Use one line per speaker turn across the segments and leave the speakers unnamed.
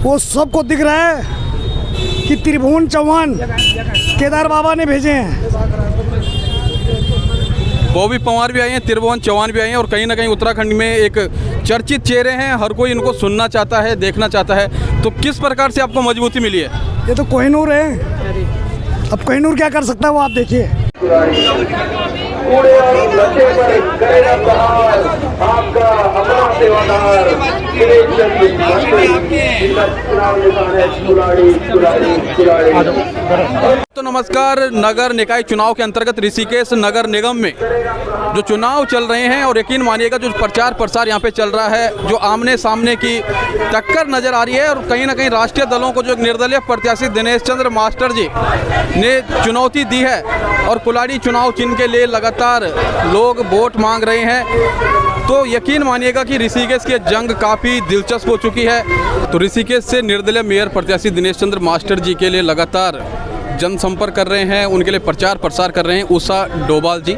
वो सबको दिख रहा है कि त्रिभुवन चौहान केदार बाबा ने भेजे हैं।
बॉबी पवार भी आए हैं, त्रिभुवन चौहान भी आए हैं और कहीं ना कहीं उत्तराखंड में एक चर्चित चेहरे हैं, हर कोई इनको सुनना चाहता है, देखना चाहता है। तो किस प्रकार से आपको मजबूती मिली है?
ये तो कोहिनूर है, अब कोहिनूर क्या कर सकता है वो आप देखिए।
तो नमस्कार, नगर निकाय चुनाव के अंतर्गत ऋषिकेश नगर निगम में जो चुनाव चल रहे हैं और यकीन मानिएगा जो प्रचार प्रसार यहाँ पे चल रहा है, जो आमने सामने की टक्कर नजर आ रही है और कहीं ना कहीं राष्ट्रीय दलों को जो एक निर्दलीय प्रत्याशी दिनेश चंद्र मास्टर जी ने चुनौती दी है और कुल्हाड़ी चुनाव चिन्ह के लिए लगातार लोग वोट मांग रहे हैं। तो यकीन मानिएगा कि ऋषिकेश की जंग काफ़ी दिलचस्प हो चुकी है। तो ऋषिकेश से निर्दलीय मेयर प्रत्याशी दिनेश चंद्र मास्टर जी के लिए लगातार जनसंपर्क कर रहे हैं, उनके लिए प्रचार प्रसार कर रहे हैं उषा डोभाल जी।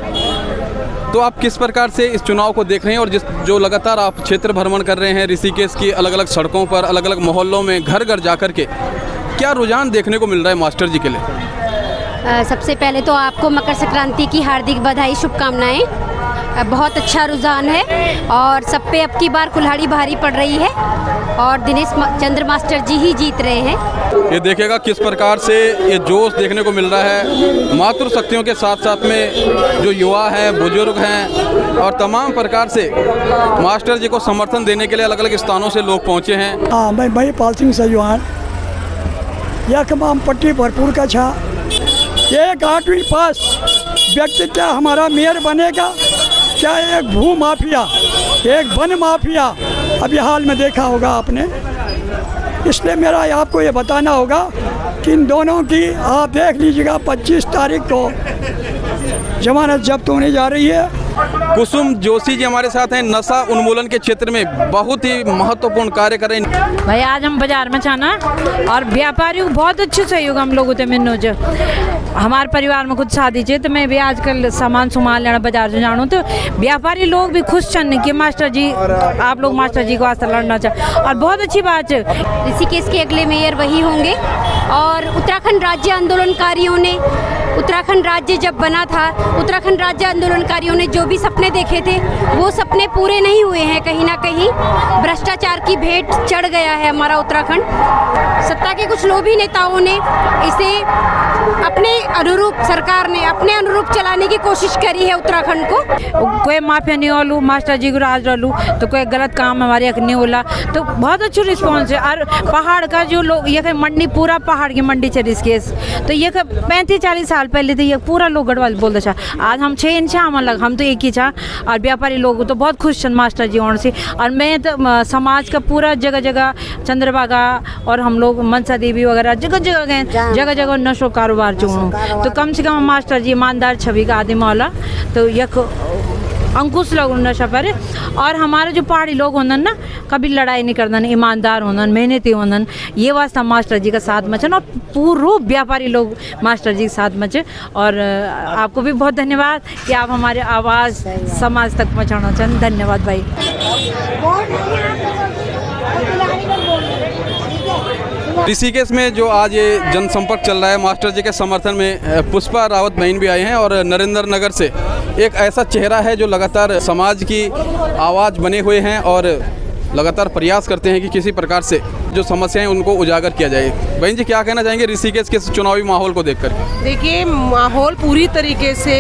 तो आप किस प्रकार से इस चुनाव को देख रहे हैं और जो लगातार आप क्षेत्र भ्रमण कर रहे हैं ऋषिकेश की अलग अलग सड़कों पर, अलग अलग मोहल्लों में, घर घर जाकर के क्या रुझान देखने को मिल रहा है मास्टर जी के लिए?
सबसे पहले तो आपको मकर संक्रांति की हार्दिक बधाई, शुभकामनाएं। बहुत अच्छा रुझान है और सब पे अब की बार कुल्हाड़ी भारी पड़ रही है और दिनेश चंद्र मास्टर जी ही जीत रहे हैं।
ये देखेगा किस प्रकार से ये जोश देखने को मिल रहा है। मातृ शक्तियों के साथ साथ में जो युवा हैं, बुजुर्ग हैं और तमाम प्रकार से मास्टर जी को समर्थन देने के लिए अलग अलग स्थानों से लोग पहुँचे हैं।
हाँ, मैं भाई पाल सिंह सजवान, यह तमाम पट्टी भरपूर का छा। एक 8वीं पास व्यक्ति क्या हमारा मेयर बनेगा? क्या एक भू माफिया, एक वन माफिया अभी हाल में देखा होगा आपने। इसलिए मेरा आपको ये बताना होगा कि इन दोनों की आप देख लीजिएगा 25 तारीख को जमानत जब्त होने जा रही है।
कुसुम जोशी जी हमारे साथ हैं, नशा उन्मूलन के क्षेत्र में बहुत ही महत्वपूर्ण कार्य कर रहे हैं।
भाई आज हम बाजार में छाना और व्यापारियों को बहुत अच्छे सहयोग हम लोग होते मिनो जो हमारे परिवार में कुछ शादी चाहिए तो मैं भी आजकल सामान लेना बाजार से जानूँ तो व्यापारी लोग भी खुश छन कि मास्टर जी आप लोग मास्टर जी को वास्ते लड़ना चाह और बहुत अच्छी बात है।
ऋषिकेश के अगले मेयर वही होंगे और उत्तराखंड राज्य आंदोलनकारियों ने, उत्तराखंड राज्य जब बना था, उत्तराखंड राज्य आंदोलनकारियों ने जो भी सपने देखे थे वो सपने पूरे नहीं हुए हैं। कहीं ना कहीं भ्रष्टाचार की भेंट चढ़ गया है हमारा उत्तराखंड। सत्ता के कुछ लोभी नेताओं ने इसे अपने अनुरूप, सरकार ने अपने अनुरूप चलाने की कोशिश करी है उत्तराखंड को।
कोई माफिया नहीं होलू, मास्टर जी को राज डालू तो कोई गलत काम हमारे एक नहीं होला तो बहुत अच्छा रिस्पॉन्स है। और पहाड़ का जो लोग ये मंडी, पूरा पहाड़ की मंडी है ऋषिकेश, तो ये 35-40 साल पहले थे ये पूरा लोग गढ़वाल बोलते था। आज हम 6 इंच हम तो एक ही था और व्यापारी लोग तो बहुत खुश छन मास्टर जी होने से। और मैं तो समाज का पूरा जगह जगह चंद्रभागा और हम लोग मनसा देवी वगैरह जगह जगह गए, जगह जगह नशो कारोबार चुनूँ तो कम से कम मास्टर जी ईमानदार छवि का आदमी वाला तो यह अंकुश लोग नशा पर। और हमारे जो पहाड़ी लोग होना ना कभी लड़ाई नहीं करना, ईमानदार होना, मेहनती होना, ये वास्ता मास्टर जी का साथ मचन और पूरा व्यापारी लोग मास्टर जी के साथ मचे। और आपको भी बहुत धन्यवाद कि आप हमारे आवाज़ समाज तक पहुँचाना चाहें। धन्यवाद भाई।
ऋषिकेश में जो आज ये जनसंपर्क चल रहा है मास्टर जी के समर्थन में, पुष्पा रावत बहन भी आए हैं और नरेंद्र नगर से एक ऐसा चेहरा है जो लगातार समाज की आवाज़ बने हुए हैं और लगातार प्रयास करते हैं कि किसी प्रकार से जो समस्याएं उनको उजागर किया जाए। बहन जी क्या कहना चाहेंगे ऋषिकेश के चुनावी माहौल को देखकर?
देखिए, माहौल पूरी तरीके से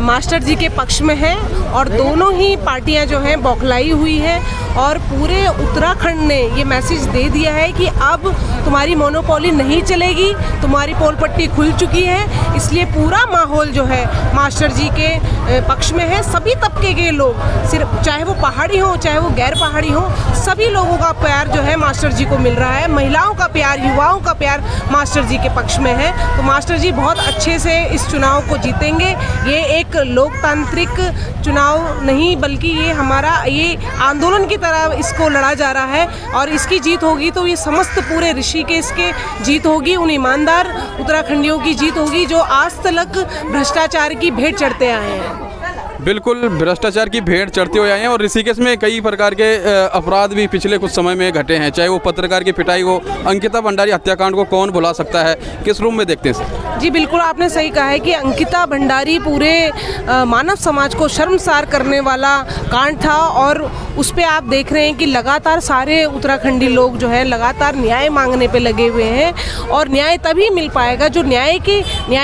मास्टर जी के पक्ष में है और दोनों ही पार्टियां जो हैं बौखलाई हुई है और पूरे उत्तराखंड ने ये मैसेज दे दिया है कि अब तुम्हारी मोनोपोली नहीं चलेगी, तुम्हारी पोल पट्टी खुल चुकी है। इसलिए पूरा माहौल जो है मास्टर जी के पक्ष में है। सभी तबके के लोग, सिर्फ चाहे वो पहाड़ी हो चाहे वो गैर पहाड़ी हो, सभी लोगों का प्यार जो है मास्टर जी को मिल रहा है। महिलाओं का प्यार, युवाओं का प्यार मास्टर जी के पक्ष में है। तो मास्टर जी बहुत अच्छे से इस चुनाव को जीतेंगे। ये एक लोकतांत्रिक चुनाव नहीं बल्कि ये हमारा ये आंदोलन की तरह इसको लड़ा जा रहा है और इसकी जीत होगी तो ये समस्त पूरे ऋषिकेश के जीत होगी, उन ईमानदार उत्तराखंडियों की जीत होगी जो आज तक भ्रष्टाचार की भेंट चढ़ते आए हैं।
बिल्कुल भ्रष्टाचार की भेंट चढ़ते हुए आए हैं और ऋषिकेश में कई प्रकार के अपराध भी पिछले कुछ समय में घटे हैं, चाहे वो पत्रकार की पिटाई हो, अंकिता भंडारी हत्याकांड को कौन भुला सकता है, किस रूप में देखते हैं?
जी बिल्कुल, आपने सही कहा है कि अंकिता भंडारी पूरे मानव समाज को शर्मसार करने वाला कांड था और उस पे आप देख रहे हैं कि लगातार सारे उत्तराखंडी लोग जो है लगातार न्याय मांगने पे लगे हुए हैं और न्याय तभी मिल पाएगा जो न्याय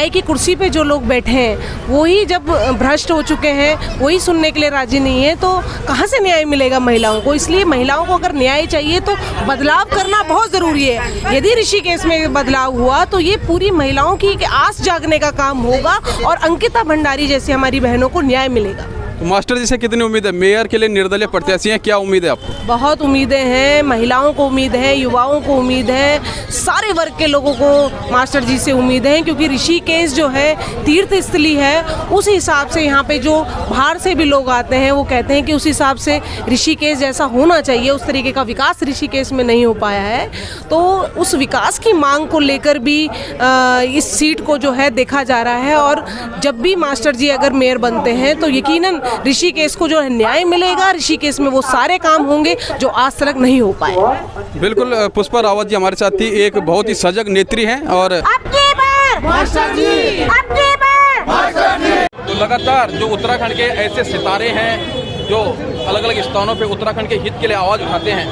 की कुर्सी पे जो लोग बैठे हैं वही जब भ्रष्ट हो चुके हैं, वही सुनने के लिए राजी नहीं है, तो कहाँ से न्याय मिलेगा महिलाओं को। इसलिए महिलाओं को अगर न्याय चाहिए तो बदलाव करना बहुत ज़रूरी है। यदि ऋषिकेश में बदलाव हुआ तो ये पूरी महिलाओं की आस जागने का काम होगा और अंकिता भंडारी जैसी हमारी बहनों को न्याय मिलेगा।
तो मास्टर जी से कितनी उम्मीद है? मेयर के लिए निर्दलीय प्रत्याशी हैं, क्या उम्मीद है आपको?
बहुत उम्मीदें हैं, महिलाओं को उम्मीद है, युवाओं को उम्मीद है, सारे वर्ग के लोगों को मास्टर जी से उम्मीद है, क्योंकि ऋषिकेश जो है तीर्थ स्थली है। उस हिसाब से यहाँ पे जो बाहर से भी लोग आते हैं वो कहते हैं कि उस हिसाब से ऋषिकेश जैसा होना चाहिए, उस तरीके का विकास ऋषिकेश में नहीं हो पाया है। तो उस विकास की मांग को लेकर भी इस सीट को जो है देखा जा रहा है और जब भी मास्टर जी अगर मेयर बनते हैं तो यकीनन ऋषिकेश को जो है न्याय मिलेगा। ऋषिकेश में वो सारे काम होंगे जो आज तक नहीं हो पाए।
बिल्कुल, पुष्पा रावत जी हमारे साथ थी, एक बहुत ही सजग नेत्री हैं और तो लगातार जो उत्तराखंड के ऐसे सितारे हैं जो अलग अलग स्थानों पे उत्तराखंड के हित के लिए आवाज़ उठाते हैं,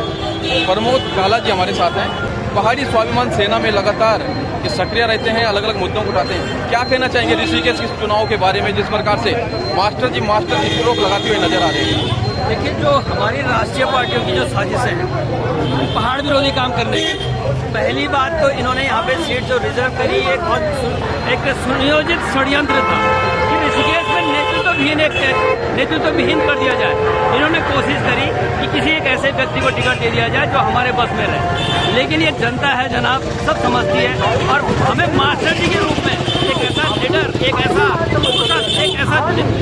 प्रमोद काला जी हमारे साथ हैं। पहाड़ी स्वाभिमान सेना में लगातार सक्रिय रहते हैं, अलग अलग मुद्दों को उठाते हैं। क्या कहना चाहेंगे ऋषिकेश के चुनाव के बारे में, जिस प्रकार से मास्टर जी स्ट्रोक लगाते हुए नजर आ रहे हैं?
देखिए, जो हमारी राष्ट्रीय पार्टियों की जो साजिशें हैं पहाड़ विरोधी काम करने की, पहली बात तो इन्होंने यहाँ पे सीट जो रिजर्व करी एक सुनियोजित षड्यंत्र था कि ऋषिकेश में नेतृत्व विहीन कर दिया जाए। इन्होंने कोशिश करी कि किसी एक ऐसे व्यक्ति को टिकट दे दिया जाए जो हमारे बस में रहे, लेकिन ये जनता है जनाब, सब समझती है और हमें मास्टर जी के रूप में एक ऐसा लीडर, एक ऐसा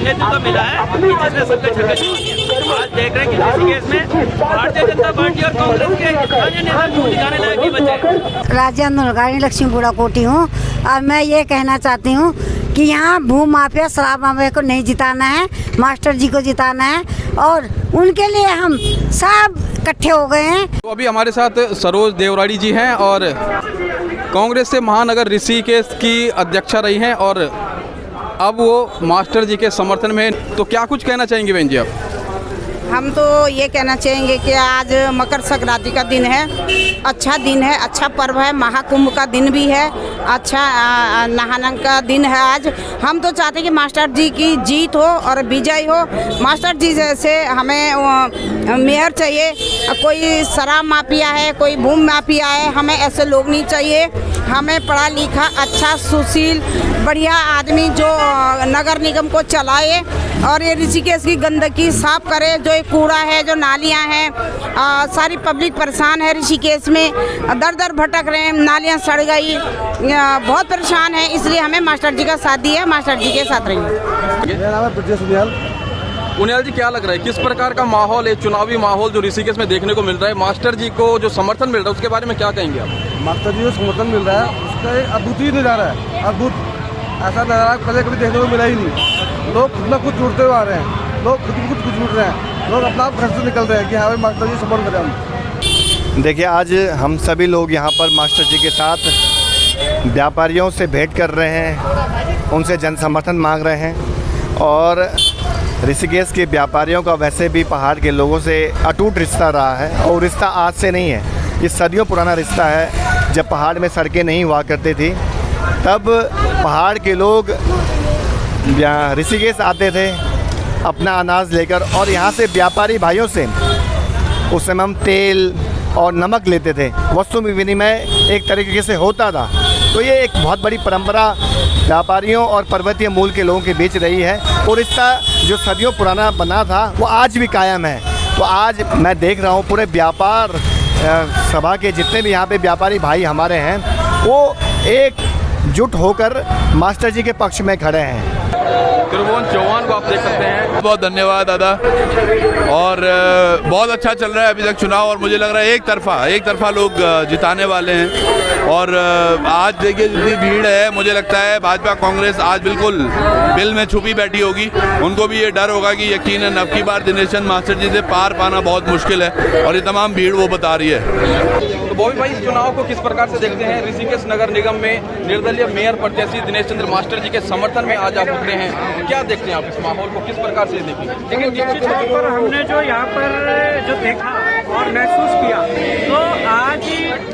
नेतृत्व मिला है कि जिसने सबके छक्के छुड़ा दिए। आज देख रहे हैं कि ऋषिकेश में भारतीय जनता पार्टी और कांग्रेस के स्थानीय नेता दिखाने लायक नहीं बचे।
राज्य आंदोलनकारी लक्ष्मी बुढ़ाकोटी हूँ और मैं ये कहना चाहती हूँ कि यहाँ भू माफिया शराब माफिया को नहीं जिताना है, मास्टर जी को जिताना है और उनके लिए हम सब इकट्ठे हो गए हैं।
तो अभी हमारे साथ सरोज देवराड़ी जी हैं और कांग्रेस से महानगर ऋषिकेश की अध्यक्षा रही हैं और अब वो मास्टर जी के समर्थन में, तो क्या कुछ कहना चाहेंगे बहन जी आप?
हम तो ये कहना चाहेंगे कि आज मकर संक्रांति का दिन है, अच्छा दिन है, अच्छा पर्व है, महाकुंभ का दिन भी है, अच्छा नहाना का दिन है। आज हम तो चाहते हैं कि मास्टर जी की जीत हो और विजय हो। मास्टर जी जैसे हमें मेयर चाहिए, कोई शराब माफिया है, कोई भूमि माफिया है, हमें ऐसे लोग नहीं चाहिए। हमें पढ़ा लिखा, अच्छा, सुशील, बढ़िया आदमी जो नगर निगम को चलाए और ये ऋषिकेश की गंदगी साफ करे। जो एक कूड़ा है, जो नालियां हैं, सारी पब्लिक परेशान है ऋषिकेश में, दर दर भटक रहे हैं, नालियां सड़ गई, बहुत परेशान है। इसलिए हमें मास्टर जी का साथ दिया, मास्टर जी के साथ रहिए।
उनियाल जी, क्या लग रहा है किस प्रकार का माहौल है, चुनावी माहौल जो ऋषिकेश में देखने को मिल रहा है, मास्टर जी को जो समर्थन मिल रहा है उसके बारे में क्या कहेंगे आप?
मास्टर जी को समर्थन मिल रहा है, उसका एक अद्भुत नज़ारा है, अद्भुत, ऐसा नज़ारा पहले कभी देखने को मिला ही नहीं। लोग खुद में खुद जुड़ते हुए आ रहे हैं, लोग खुद में खुद जुड़ रहे हैं, लोग अपना घर से निकल रहे हैं कि हाँ भाई मास्टर जी सपोर्ट करें हम।
देखिए, आज हम सभी लोग यहाँ पर मास्टर जी के साथ व्यापारियों से भेंट कर रहे हैं, उनसे जन समर्थन मांग रहे हैं और ऋषिकेश के व्यापारियों का वैसे भी पहाड़ के लोगों से अटूट रिश्ता रहा है और रिश्ता आज से नहीं है, ये सदियों पुराना रिश्ता है। जब पहाड़ में सड़कें नहीं हुआ करती थी तब पहाड़ के लोग ऋषिकेश आते थे अपना अनाज लेकर और यहाँ से व्यापारी भाइयों से उस समय हम तेल और नमक लेते थे, वस्तु विनिमय एक तरीके से होता था। तो ये एक बहुत बड़ी परंपरा व्यापारियों और पर्वतीय मूल के लोगों के बीच रही है और रिश्ता जो सदियों पुराना बना था वो आज भी कायम है। तो आज मैं देख रहा हूँ पूरे व्यापार सभा के जितने भी यहाँ पे व्यापारी भाई हमारे हैं वो एक जुट होकर मास्टर जी के पक्ष में खड़े हैं।
त्रिभुवन चौहान को आप देख सकते हैं।
बहुत धन्यवाद दादा। और बहुत अच्छा चल रहा है अभी तक चुनाव, और मुझे लग रहा है एक तरफा लोग जिताने वाले हैं। और आज देखिए जितनी भीड़ है, मुझे लगता है भाजपा कांग्रेस आज बिल्कुल बिल में छुपी बैठी होगी। उनको भी ये डर होगा कि यकीनन अब की बार दिनेशन मास्टर जी से पार पाना बहुत मुश्किल है, और ये तमाम भीड़ वो बता रही है।
तो बॉबी भाई, इस चुनाव को किस प्रकार से देखते हैं? ऋषिकेश नगर निगम में निर्दलीय मेयर प्रत्याशी दिनेश चंद्र मास्टर जी के समर्थन में आज आप उतरे हैं, क्या देखते हैं आप इस माहौल को, किस प्रकार से देखेंगे?
लेकिन निश्चित तौर पर हमने जो यहाँ पर जो देखा और महसूस किया, तो आज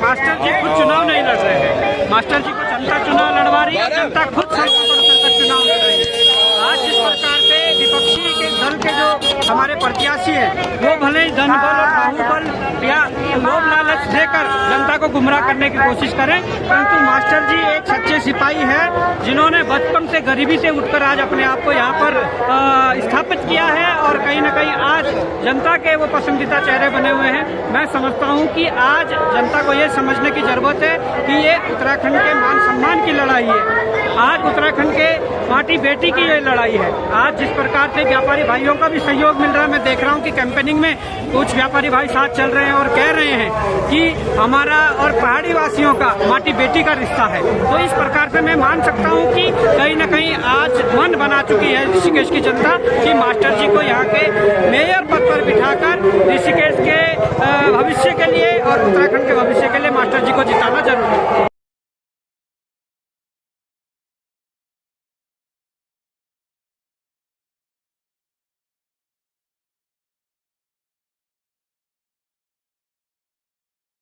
मास्टर जी खुद चुनाव नहीं लड़ रहे हैं। मास्टर जी को जनता चुनाव लड़वा रही है, जनता खुद सड़कों पर उतरकर चुनाव लड़ रही है। आज जिस प्रकार से विपक्षी के दल के जो हमारे प्रत्याशी हैं, वो भले ही धन बल और बाहुबल या लोभ लालच देकर जनता को गुमराह करने की कोशिश करें, परंतु मास्टर जी एक सच्चे सिपाही हैं, जिन्होंने बचपन से गरीबी से उठकर आज अपने आप को यहाँ पर स्थापित किया है, और कहीं न कहीं आज जनता के वो पसंदीदा चेहरे बने हुए हैं। मैं समझता हूँ कि आज जनता को ये समझने की जरूरत है कि ये उत्तराखंड के मान सम्मान की लड़ाई है। आज उत्तराखंड के माटी बेटी की ये लड़ाई है। आज जिस प्रकार से व्यापारी भाइयों का भी सहयोग मिल रहा है, मैं देख रहा हूँ कि कैंपेनिंग में कुछ व्यापारी भाई साथ चल रहे हैं और कह रहे हैं कि हमारा और पहाड़ी वासियों का माटी बेटी का रिश्ता है। तो इस प्रकार से मैं मान सकता हूँ कि कहीं न कहीं आज मन बना चुकी है ऋषिकेश की जनता कि मास्टर जी को यहाँ के मेयर पद पर बिठाकर ऋषिकेश के भविष्य के लिए और उत्तराखंड के भविष्य के लिए मास्टर जी को जिताना जरूरी है।